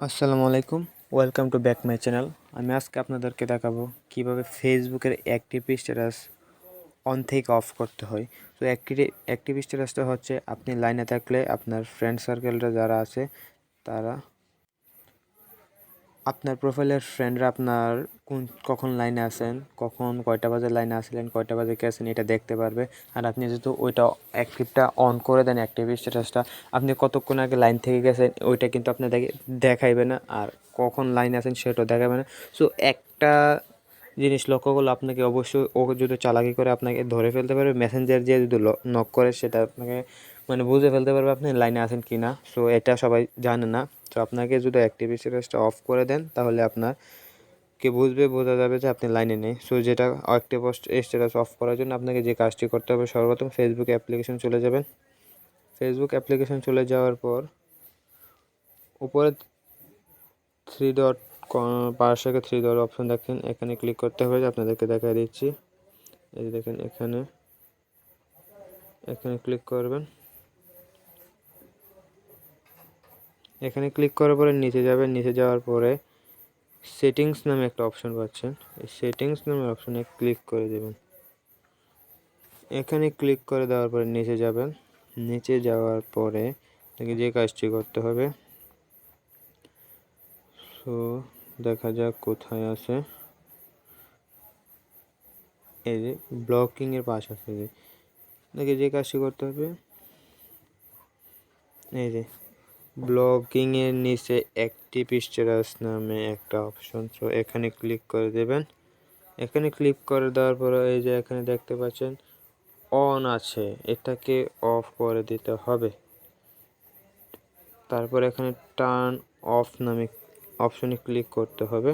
আসসালামু আলাইকুম, welcome to back my channel. আমি আজকে আপনাদেরকে দেখাবো কিভাবে ফেসবুকের অ্যাক্টিভ স্ট্যাটাস অন থেকে অফ করতে হয়। তো অ্যাক্টিভ স্ট্যাটাসটা হচ্ছে আপনি লাইনে থাকলে আপনার ফ্রেন্ড সার্কেলরা যারা আছে তারা আপনার প্রোফাইলের ফ্রেন্ডরা আপনার কখন লাইনে আছেন, কখন কয়টা বাজে লাইনে আসলেন, কয়টা বাজে গেছেন এটা দেখতে পারবে। আর আপনি যেহেতু ওইটা অ্যাক্টিভটা অন করে দেন, অ্যাক্টিভ স্ট্যাটাসটা আপনি কতক্ষণ আগে লাইন থেকে গেছেন ওইটা কিন্তু আপনি দেখাইবে না, আর কখন লাইনে আছেন সেটাও দেখাবে না। সো একটা জিনিস লক্ষ্য করলে আপনাকে অবশ্যই ও যদি চালাকি করে আপনাকে ধরে ফেলতে পারবে, মেসেঞ্জার দিয়ে যদি নক করে সেটা আপনাকে বুঝে ফেলতে পারবে আপনি লাইনে আছেন কি না। সো এটা সবাই জানে না। তো আপনাকে যদি অ্যাক্টিভ স্ট্যাটাসটা অফ করে দেন তাহলে আপনার বোঝা যাবে যে আপনি লাইনে নেই। সো যেটা অ্যাক্টিভ স্ট্যাটাস অফ করার জন্য আপনাকে যে কাজটি করতে হবে, সর্বপ্রথম ফেসবুক অ্যাপ্লিকেশন চলে যাবেন। ফেসবুক অ্যাপ্লিকেশন চলে যাওয়ার পর উপরে থ্রি ডট পাশে থ্রি ডট অপশন দেখেন, এখানে ক্লিক করতে হবে। আপনাদেরকে দেখা দিচ্ছি, এই যে দেখেন এখানে ক্লিক করবেন। এখানে ক্লিক করার পরে নিচে যাবেন, নিচে যাওয়ার পরে সেটিংস নামে একটা অপশন পাচ্ছেন, এই সেটিংস নামের অপশনে ক্লিক করে দেবেন। এখানে ক্লিক করে দেওয়ার পরে নিচে যাবেন, নিচে যাওয়ার পরে যে কাজটি করতে হবে, সো দেখা যাক কোথায় আছে, এই যে ব্লকিংয়ের পাশ আছে, যে কাজটি করতে হবে এই যে ব্লকিংয়ের নিচে অ্যাক্টিভ স্ট্যাটাস নামে একটা অপশন, সো এখানে ক্লিক করে দেবেন। এখানে ক্লিক করে দেওয়ার পরে এই যে এখানে দেখতে পাচ্ছেন অন আছে, এটাকে অফ করে দিতে হবে। তারপর এখানে টার্ন অফ নামে অপশনে ক্লিক করতে হবে।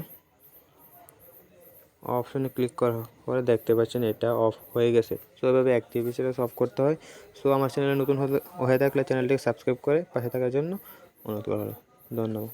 অপশনে ক্লিক করার পরে দেখতে পাচ্ছেন এটা অফ হয়ে গেছে। সো এভাবে অ্যাক্টিভ স্ট্যাটাস অফ করতে হয়। সো আমার চ্যানেলে নতুন হয়ে থাকলে চ্যানেলটিকে সাবস্ক্রাইব করে পাশে থাকার জন্য অনুরোধ করা হলো। ধন্যবাদ।